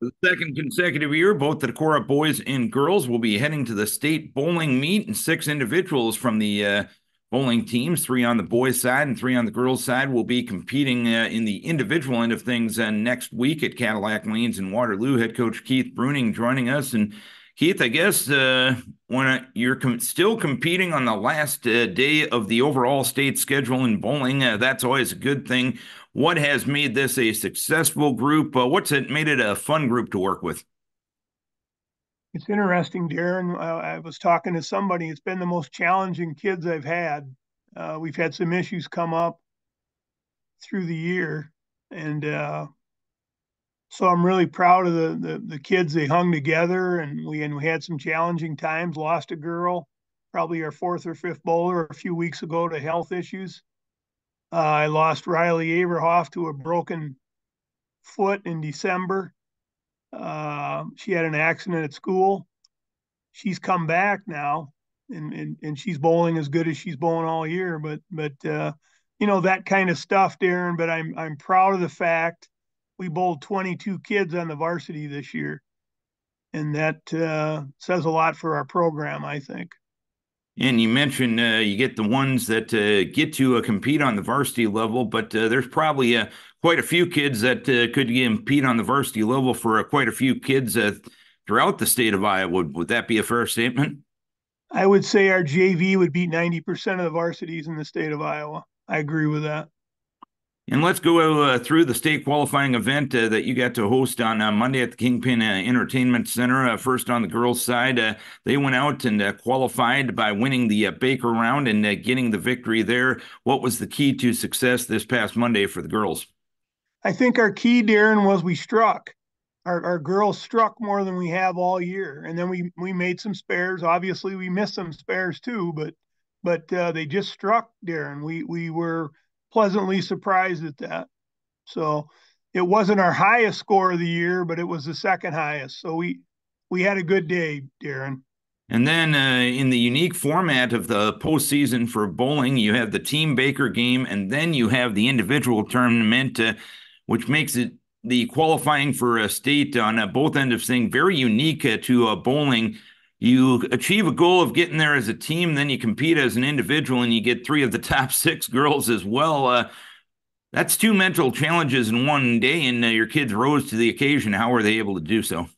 For the second consecutive year, both the Decorah boys and girls will be heading to the state bowling meet, and six individuals from the bowling teams, three on the boys' side and three on the girls' side, will be competing in the individual end of things next week at Cadillac Lanes in Waterloo. Head coach Keith Bruening joining us. And Keith, I guess when you're still competing on the last day of the overall state schedule in bowling, that's always a good thing. What has made this a successful group? What's it made it a fun group to work with? It's interesting, Darren. I was talking to somebody. It's been the most challenging kids I've had. We've had some issues come up through the year, and so I'm really proud of the kids. They hung together, and we had some challenging times. Lost a girl, probably our fourth or fifth bowler a few weeks ago to health issues. I lost Riley Averhoff to a broken foot in December. She had an accident at school. She's come back now, and she's bowling as good as she's bowling all year. But you know, that kind of stuff, Darren. But I'm proud of the fact we bowled 22 kids on the varsity this year, and that says a lot for our program, I think. And you mentioned you get the ones that get to compete on the varsity level, but there's probably quite a few kids that could compete on the varsity level for quite a few kids throughout the state of Iowa. Would that be a fair statement? I would say our JV would beat 90% of the varsities in the state of Iowa. I agree with that. And let's go through the state qualifying event that you got to host on Monday at the Kingpin Entertainment Center. First on the girls' side, they went out and qualified by winning the Baker round and getting the victory there. What was the key to success this past Monday for the girls? I think our key, Darren, was we struck. Our girls struck more than we have all year, and then we made some spares. Obviously, we missed some spares too, but they just struck, Darren. We were pleasantly surprised at that. So it wasn't our highest score of the year, but it was the second highest. So we had a good day, Darren. And then in the unique format of the postseason for bowling, you have the Team Baker game, and then you have the individual tournament, which makes it the qualifying for a state on both ends of things very unique to bowling. You achieve a goal of getting there as a team, then you compete as an individual, and you get three of the top six girls as well. That's two mental challenges in one day, and your kids rose to the occasion. How were they able to do so?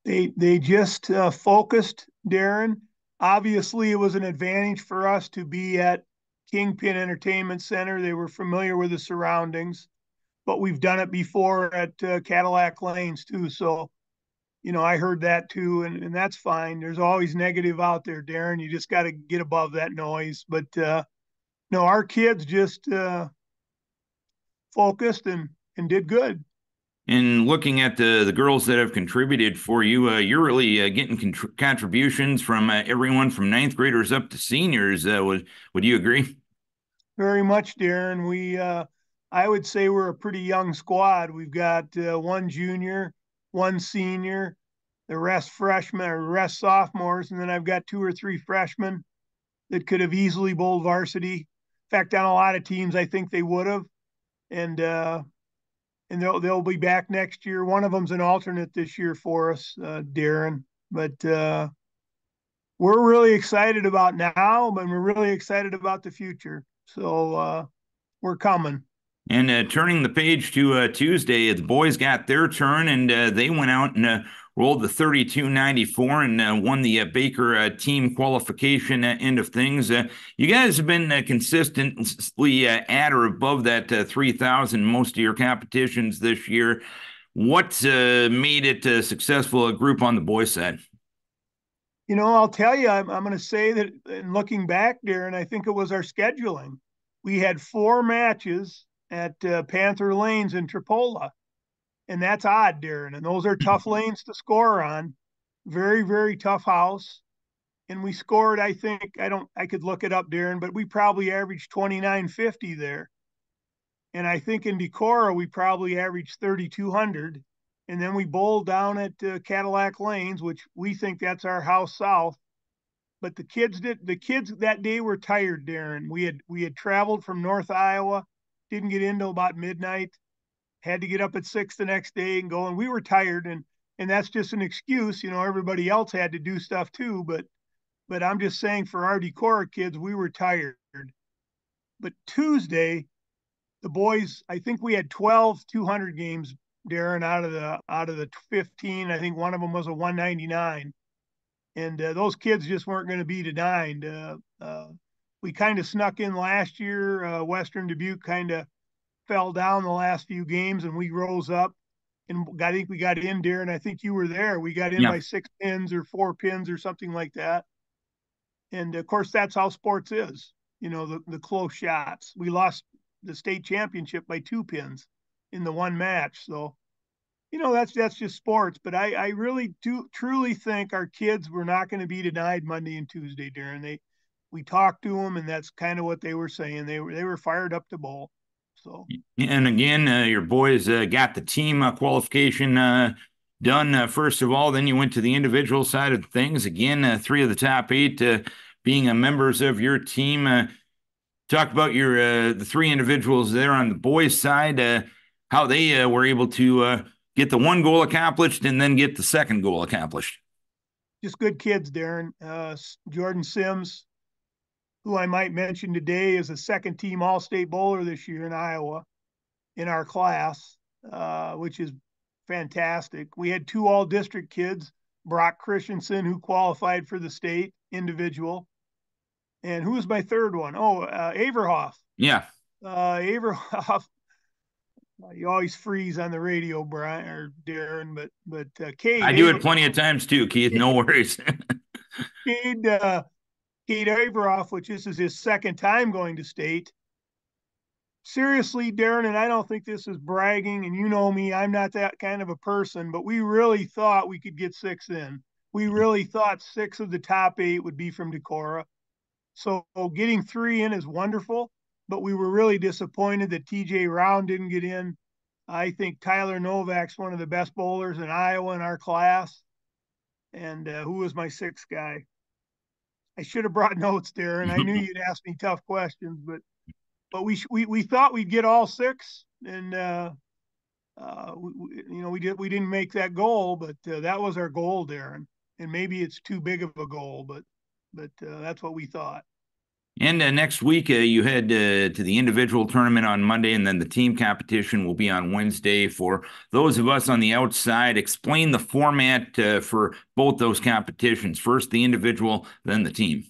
They just focused, Darren. Obviously, it was an advantage for us to be at Kingpin Entertainment Center. They were familiar with the surroundings, but we've done it before at Cadillac Lanes too. So, you know, I heard that too, and that's fine. There's always negative out there, Darren. You just got to get above that noise. But no, our kids just focused and did good. And looking at the girls that have contributed for you, you're really getting contributions from everyone from ninth graders up to seniors. Would you agree? Very much, Darren. I would say we're a pretty young squad. We've got one junior, one senior, the rest freshmen or rest sophomores, and then I've got two or three freshmen that could have easily bowled varsity. In fact, on a lot of teams, I think they would have, and they'll be back next year. One of them's an alternate this year for us, Darren. But we're really excited about now, but we're really excited about the future. So we're coming. And turning the page to Tuesday, the boys got their turn and they went out and rolled the 32-94 and won the Baker team qualification end of things. You guys have been consistently at or above that 3,000 most of your competitions this year. What made it a successful group on the boys' side? You know, I'll tell you, I'm going to say that in looking back, Darren, I think it was our scheduling. We had four matches at Panther Lanes in Tripola, and that's odd, Darren. And those are tough lanes to score on. Very, very tough house. And we scored, I think, I could look it up, Darren, but we probably averaged 2950 there. And I think in Decorah, we probably averaged 3,200. And then we bowled down at Cadillac Lanes, which we think that's our house south. But the kids that day were tired, Darren. We had traveled from North Iowa, didn't get in till about midnight, had to get up at 6 the next day and go, and we were tired, and that's just an excuse. Everybody else had to do stuff too, but I'm just saying for our Decorah kids, we were tired. But Tuesday, the boys, I think we had 12 200 games, Darren, out of the 15. I think one of them was a 199, and those kids just weren't going to be denied. We kind of snuck in last year. Western Dubuque kind of fell down the last few games, and we rose up. And I think we got in, Darren. I think you were there. We got in Yeah. by 6 pins or 4 pins or something like that. And of course, that's how sports is. The close shots. We lost the state championship by 2 pins in the one match. So, that's just sports. But I really do truly think our kids were not going to be denied Monday and Tuesday, Darren. We talked to them, and that's kind of what they were saying. They were fired up to bowl. So. And again, your boys got the team qualification done first of all. Then you went to the individual side of things. Again, 3 of the top 8 being members of your team. Talk about the 3 individuals there on the boys' side, how they were able to get the 1 goal accomplished and then get the 2nd goal accomplished. Just good kids, Darren. Jordan Sims, who I might mention today, is a 2nd-team All-State bowler this year in Iowa in our class, which is fantastic. We had 2 all-district kids, Brock Christensen, who qualified for the state individual. And who was my 3rd one? Oh, Averhoff. Yeah. Averhoff. You always freeze on the radio, Brian or Darren, but Cade. I do it plenty of times too, Keith. No worries. Cade Averhoff, which this is his 2nd time going to state. Seriously, Darren, and I don't think this is bragging, and you know me, I'm not that kind of a person, but we really thought we could get 6 in. We really thought 6 of the top 8 would be from Decorah. So getting 3 in is wonderful, but we were really disappointed that TJ Round didn't get in. I think Tyler Novak's one of the best bowlers in Iowa in our class. And who was my 6th guy? I should have brought notes there, and I knew you'd ask me tough questions, but we thought we'd get all 6, and we didn't make that goal, but that was our goal, Darren. And maybe it's too big of a goal, but that's what we thought. And next week, you head to the individual tournament on Monday, and then the team competition will be on Wednesday. For those of us on the outside, explain the format for both those competitions. First, the individual, then the team.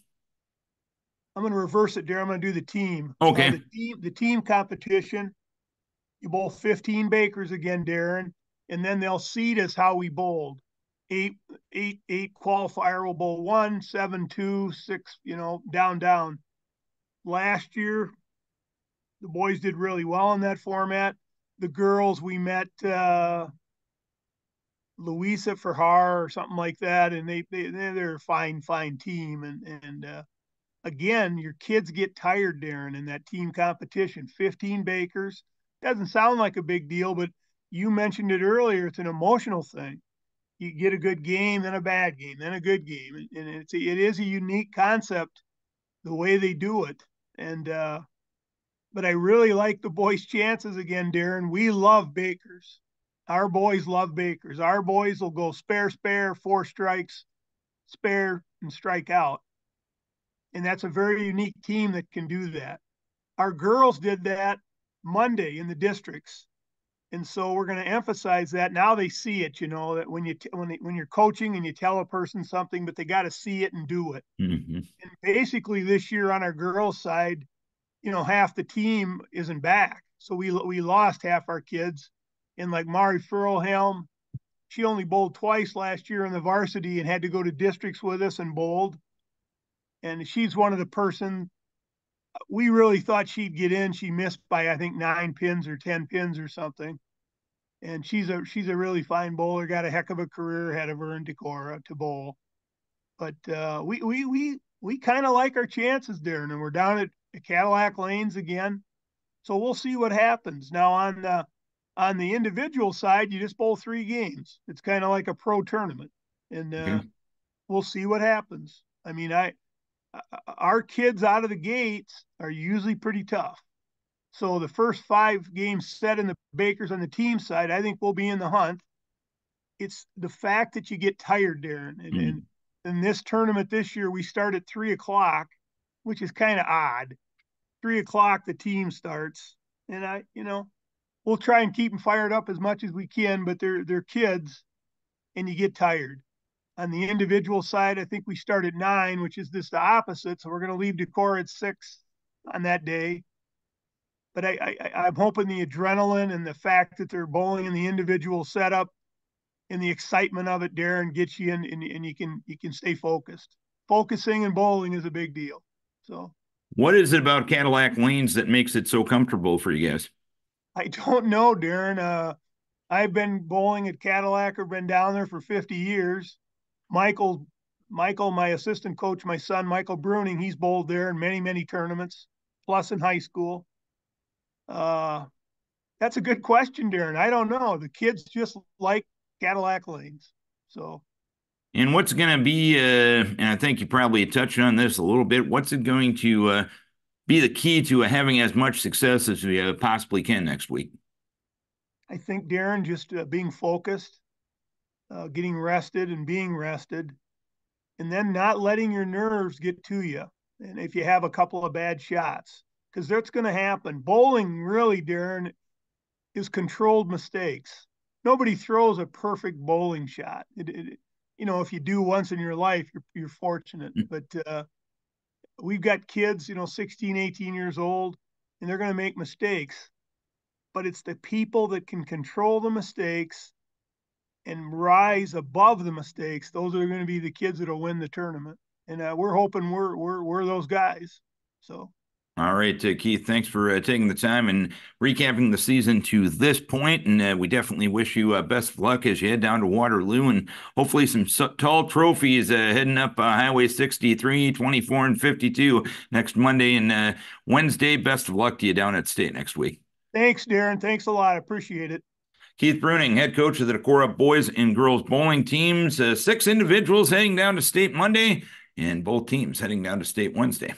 I'm going to reverse it, Darren. I'm going to do the team. Okay. The team competition, you bowl 15 bakers again, Darren, and then they'll seed us how we bowled. 8 qualifier will bowl 1, 7, 2, 6, down. Last year, the boys did really well in that format. The girls, we met Louisa Farhar or something like that, and they're a fine team. And again, your kids get tired, Darren, in that team competition. 15 bakers doesn't sound like a big deal, but you mentioned it earlier. It's an emotional thing. You get a good game, then a bad game, then a good game, and it is a unique concept the way they do it. And but I really like the boys' chances again, Darren. We love bakers. Our boys love bakers. Our boys will go spare, 4 strikes, spare, and strike out. And that's a very unique team that can do that. Our girls did that Monday in the districts. And so we're going to emphasize that. Now they see it, that when you're coaching and you tell a person something, but they got to see it and do it. Mm-hmm. And basically this year on our girls' side, half the team isn't back. So we lost half our kids. And like Mari Furlhelm, she only bowled twice last year in the varsity and had to go to districts with us and bowled. And she's one of the person we really thought she'd get in. She missed by, I think, 9 pins or 10 pins or something. And she's a really fine bowler, got a heck of a career ahead of her in Decorah to bowl. But we kind of like our chances, Darren, and we're down at Cadillac Lanes again. So we'll see what happens. Now on the individual side, you just bowl 3 games. It's kind of like a pro tournament, and we'll see what happens. I mean, our kids out of the gates are usually pretty tough. So the first 5 games set in the Bakers on the team side, I think we'll be in the hunt. It's the fact that you get tired, Darren. And in this tournament this year, we start at 3 o'clock, which is kind of odd. 3 o'clock, the team starts. And we'll try and keep them fired up as much as we can, but they're kids and you get tired. On the individual side, I think we start at 9, which is just the opposite. So we're going to leave Decorah at 6 on that day. But I'm hoping the adrenaline and the fact that they're bowling in the individual setup and the excitement of it, Darren, gets you in and you can stay focused. Focusing and bowling is a big deal. So what is it about Cadillac Lanes that makes it so comfortable for you guys? I don't know, Darren. I've been bowling at Cadillac or been down there for 50 years. Michael, my assistant coach, my son, Michael Bruening, he's bowled there in many, many tournaments, plus in high school. That's a good question, Darren. I don't know. The kids just like Cadillac Lanes. So, And what's going to be, and I think you probably touched on this a little bit, what's it going to be the key to having as much success as we possibly can next week? I think, Darren, just being focused, getting rested and being rested, and then not letting your nerves get to you. And if you have a couple of bad shots, because that's going to happen. Bowling, really, Darren, is controlled mistakes. Nobody throws a perfect bowling shot. If you do once in your life, you're fortunate. But we've got kids, 16, 18 years old, and they're going to make mistakes. But it's the people that can control the mistakes and rise above the mistakes. Those are going to be the kids that'll win the tournament. And we're hoping we're those guys. So. All right, Keith, thanks for taking the time and recapping the season to this point. And we definitely wish you best of luck as you head down to Waterloo and hopefully some tall trophies heading up Highway 63, 24, and 52 next Monday and Wednesday. Best of luck to you down at state next week. Thanks, Darren. Thanks a lot. I appreciate it. Keith Bruening, head coach of the Decorah boys and girls bowling teams. 6 individuals heading down to state Monday and both teams heading down to state Wednesday.